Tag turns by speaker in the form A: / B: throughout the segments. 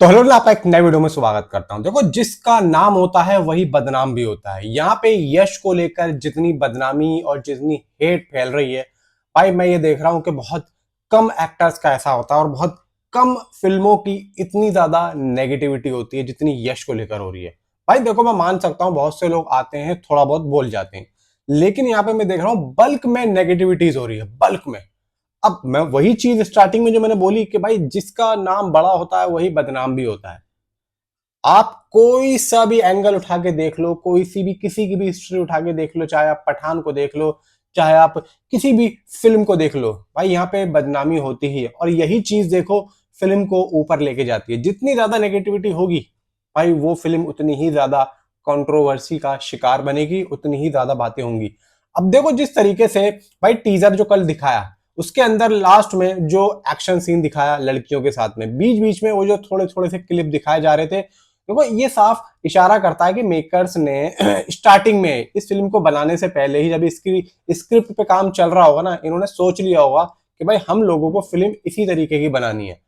A: तो हेलो ना, आपका एक नए वीडियो में स्वागत करता हूं। देखो, जिसका नाम होता है वही बदनाम भी होता है। यहाँ पे यश को लेकर जितनी बदनामी और जितनी हेट फैल रही है, भाई मैं ये देख रहा हूं कि बहुत कम एक्टर्स का ऐसा होता है और बहुत कम फिल्मों की इतनी ज्यादा नेगेटिविटी होती है जितनी यश को लेकर हो रही है। भाई देखो, मैं मान सकता हूँ बहुत से लोग आते हैं, थोड़ा बहुत बोल जाते हैं, लेकिन यहाँ पे मैं देख रहा हूँ बल्क में नेगेटिविटीज हो रही है, बल्क में। अब मैं वही चीज स्टार्टिंग में जो मैंने बोली कि भाई जिसका नाम बड़ा होता है वही बदनाम भी होता है। आप कोई सा भी एंगल उठा के देख लो, कोई सी भी किसी की भी हिस्ट्री उठा के देख लो, चाहे आप पठान को देख लो, चाहे आप किसी भी फिल्म को देख लो, भाई यहाँ पे बदनामी होती ही है। और यही चीज देखो फिल्म को ऊपर लेके जाती है। जितनी ज्यादा नेगेटिविटी होगी भाई वो फिल्म उतनी ही ज्यादा कंट्रोवर्सी का शिकार बनेगी, उतनी ही ज्यादा बातें होंगी। अब देखो जिस तरीके से भाई टीजर जो कल दिखाया, उसके अंदर लास्ट में जो एक्शन सीन दिखाया लड़कियों के साथ में, बीच बीच में वो जो थोड़े थोड़े से क्लिप दिखाए जा रहे थे, देखो ये साफ इशारा करता है कि मेकर्स ने स्टार्टिंग में इस फिल्म को बनाने से पहले ही, जब इसकी स्क्रिप्ट पे काम चल रहा होगा ना, इन्होंने सोच लिया होगा कि भाई हम लोगों को फिल्म इसी तरीके की बनानी है।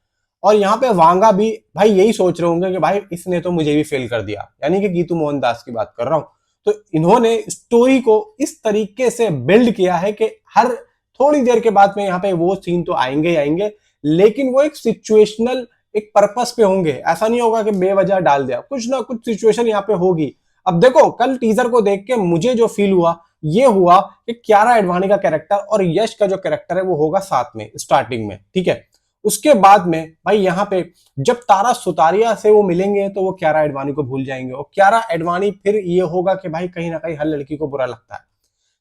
A: और यहाँ पे वांगा भी भाई यही सोच रहे होंगे कि भाई इसने तो मुझे भी फेल कर दिया, यानी कि गीतू मोहन दास की बात कर रहा हूं। तो इन्होंने स्टोरी को इस तरीके से बिल्ड किया है कि हर थोड़ी देर के बाद में यहाँ पे वो सीन तो आएंगे ही आएंगे, लेकिन वो एक सिचुएशनल, एक पर्पस पे होंगे। ऐसा नहीं होगा कि बेवजह डाल दिया, कुछ ना कुछ सिचुएशन यहाँ पे होगी। अब देखो कल टीजर को देख के मुझे जो फील हुआ ये हुआ कि कियारा एडवाणी का कैरेक्टर और यश का जो कैरेक्टर है वो होगा साथ में स्टार्टिंग में, ठीक है। उसके बाद में भाई यहाँ पे जब तारा सुतारिया से वो मिलेंगे तो वो कियारा एडवाणी को भूल जाएंगे, और कियारा एडवाणी फिर ये होगा कि भाई कहीं ना कहीं हर लड़की को बुरा लगता है।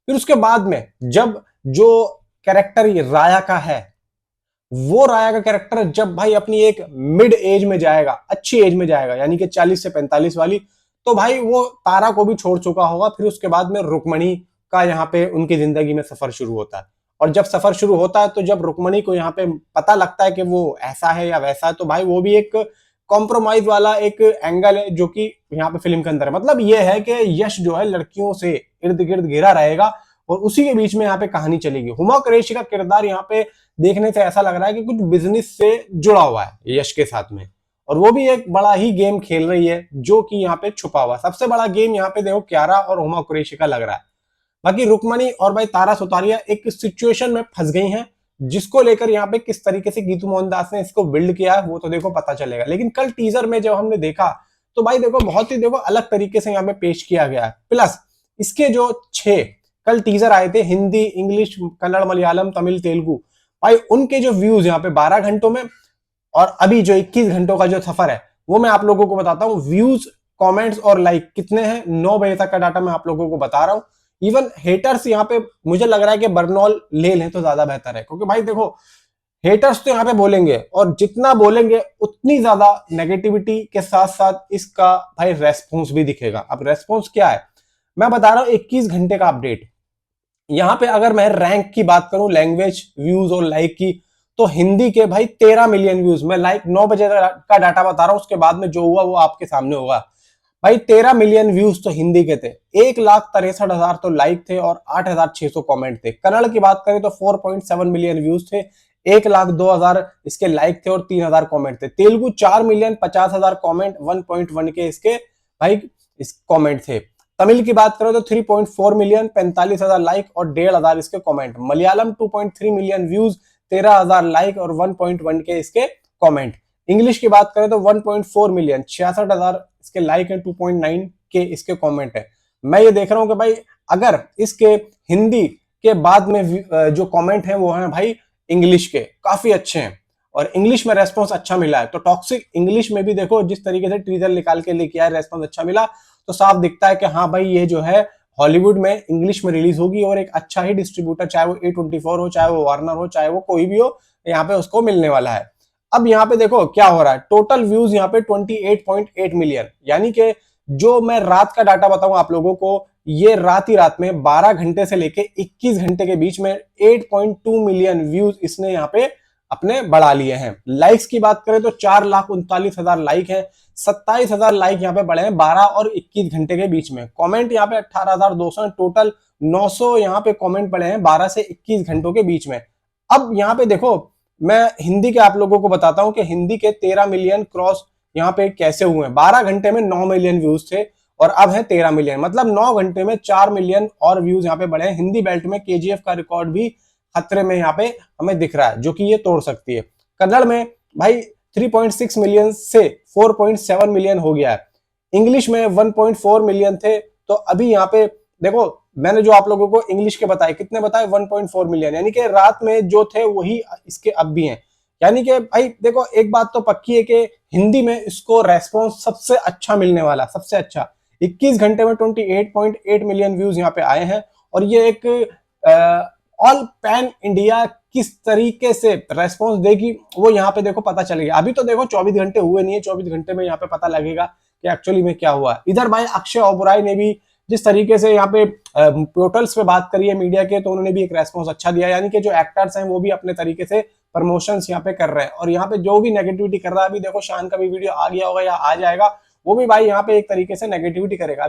A: फिर उसके बाद में जब जो कैरेक्टर राया का है, वो राया का कैरेक्टर जब भाई अपनी एक मिड एज में जाएगा, अच्छी एज में जाएगा, यानी कि 40 से 45 वाली, तो भाई वो तारा को भी छोड़ चुका होगा। फिर उसके बाद में रुक्मणी का यहाँ पे उनकी जिंदगी में सफर शुरू होता है। और जब सफर शुरू होता है तो जब रुक्मणी को यहाँ पे पता लगता है कि वो ऐसा है या वैसा है, तो भाई वो भी एक कॉम्प्रोमाइज वाला एक एंगल है जो कि यहाँ पे फिल्म के अंदर है। मतलब ये है कि यश जो है लड़कियों से इर्द गिर्द घिरा रहेगा और उसी के बीच में यहाँ पे कहानी चलेगी। हुमा कुरैशी का किरदार यहाँ पे देखने से ऐसा लग रहा है कि कुछ बिजनेस से जुड़ा हुआ है यश के साथ में, और वो भी एक बड़ा ही गेम खेल रही है जो कि यहाँ पे छुपा हुआ। सबसे बड़ा गेम यहाँ पे देखो कियारा और हुमा कुरैशी का लग रहा है। बाकी रुक्मणी और भाई तारा सुतारिया एक सिचुएशन में फंस गई हैं, जिसको लेकर यहाँ पे किस तरीके से गीतू मोहन दास ने इसको बिल्ड किया है वो तो देखो पता चलेगा। लेकिन कल टीजर में जब हमने देखा तो भाई देखो बहुत ही देखो अलग तरीके से यहाँ पे पेश किया गया है। प्लस इसके जो 6 कल टीजर आए थे, हिंदी, इंग्लिश, कन्नड़, मलयालम, तमिल, तेलुगु, भाई उनके जो व्यूज यहाँ पे 12 घंटों में और अभी जो 21 घंटों का जो सफर है वो मैं आप लोगों को बताता हूँ। व्यूज, कमेंट्स और लाइक कितने हैं, 9 बजे तक का डाटा मैं आप लोगों को बता रहा हूँ। इवन हेटर्स यहाँ पे मुझे लग रहा है कि बर्नॉल ले लें तो ज्यादा बेहतर है, क्योंकि भाई देखो हेटर्स तो यहाँ पे बोलेंगे और जितना बोलेंगे उतनी ज्यादा नेगेटिविटी के साथ साथ इसका भाई रेस्पॉन्स भी दिखेगा। अब रेस्पॉन्स क्या है मैं बता रहा हूँ, 21 घंटे का अपडेट। यहाँ पे अगर मैं रैंक की बात करूं, लैंग्वेज, व्यूज और लाइक की, तो हिंदी के भाई 13 मिलियन व्यूज। मैं लाइक 9 बजे का डाटा बता रहा हूं, उसके बाद में जो हुआ वो आपके सामने होगा। भाई 13 मिलियन व्यूज तो हिंदी के थे, 1,63,000 तो लाइक थे और 8,600 कमेंट थे। कन्नड़ की बात करें तो 4.7 मिलियन व्यूज थे, 1,02,000 इसके लाइक थे और 3,000 कमेंट थे। तेलुगु 4,50,000 कमेंट, 1.1 के इसके भाई इस कमेंट थे। तमिल की बात करें तो 3.4 मिलियन, 45,000 लाइक और 1,500 इसके comment. Malayalam 2.3 million views, 13,000 like और 1.1 के इसके कमेंट। इंग्लिश की बात करें तो 1.4 मिलियन, 66,000 इसके लाइक है, 2.9 के इसके कमेंट है। मैं ये देख रहा हूं कि भाई अगर इसके हिंदी के बाद में जो कमेंट है वो है भाई इंग्लिश के काफी अच्छे हैं और इंग्लिश में रेस्पॉन्स अच्छा मिला है। तो टॉक्सिक इंग्लिश में भी देखो जिस तरीके से टीजर निकाल के लेके आया, रेस्पॉन्स अच्छा मिला, तो साफ दिखता है कि हाँ भाई ये जो है हॉलीवुड में इंग्लिश में रिलीज होगी और एक अच्छा ही डिस्ट्रीब्यूटर, चाहे वो A24 हो, चाहे वो वार्नर हो, चाहे वो कोई भी हो, यहाँ पे उसको मिलने वाला है। अब यहाँ पे देखो क्या हो रहा है, टोटल व्यूज यहाँ पे 28.8 मिलियन, यानी कि जो मैं रात का डाटा बताऊं आप लोगों को, ये रात ही रात में 12 घंटे से लेके 21 घंटे के बीच में 8.2 मिलियन व्यूज इसने यहाँ पे अपने बढ़ा लिए हैं। लाइक्स की बात करें तो 4,39,000 लाइक है, 27,000 लाइक यहाँ पे बढ़े हैं 12 और 21 घंटे के बीच में। कमेंट यहाँ पे 18,200, टोटल 900 यहाँ पे कमेंट बढ़े हैं 12 से 21 घंटों के बीच में। अब यहाँ पे देखो मैं हिंदी के आप लोगों को बताता हूं कि हिंदी के 13 मिलियन क्रॉस यहाँ पे कैसे हुए हैं। 12 घंटे में 9 मिलियन व्यूज थे और अब है 13 मिलियन, मतलब 9 घंटे में 4 मिलियन और व्यूज यहाँ पे बढ़े हैं। हिंदी बेल्ट में केजीएफ का रिकॉर्ड भी खतरे में यहाँ पे हमें दिख रहा है, जो कि ये तोड़ सकती है। कन्नड़ में भाई 3.6 मिलियन से 4.7 मिलियन हो गया है। इंग्लिश में 1.4 मिलियन थे, तो अभी यहाँ पे देखो मैंने जो आप लोगों को इंग्लिश के बताए, कितने बताए, 1.4 मिलियन, यानी कि रात में जो थे वही इसके अब भी हैं। यानी कि भाई देखो एक बात तो पक्की है कि हिंदी में इसको रेस्पॉन्स सबसे अच्छा मिलने वाला, सबसे अच्छा। 21 घंटे में 28.8 मिलियन व्यूज यहाँ पे आए हैं और ये एक ऑल पैन इंडिया किस तरीके से रेस्पॉन्स देगी वो यहाँ पे देखो पता चलेगा। अभी तो देखो 24 घंटे हुए नहीं है, 24 घंटे में यहाँ पे पता लगेगा कि एक्चुअली में क्या हुआ। इधर भाई अक्षय ओबराय ने भी जिस तरीके से यहाँ पे पोर्टल्स पे बात करी है मीडिया के, तो उन्होंने भी एक रेस्पॉन्स अच्छा दिया। यानी कि जो एक्टर्स हैं वो भी अपने तरीके से प्रमोशंस यहाँ पे कर रहे हैं और यहाँ पे जो भी नेगेटिविटी कर रहा है, अभी देखो शान का भी वीडियो आ गया होगा या आ जाएगा, वो भी भाई यहाँ पे एक तरीके से नेगेटिविटी करेगा।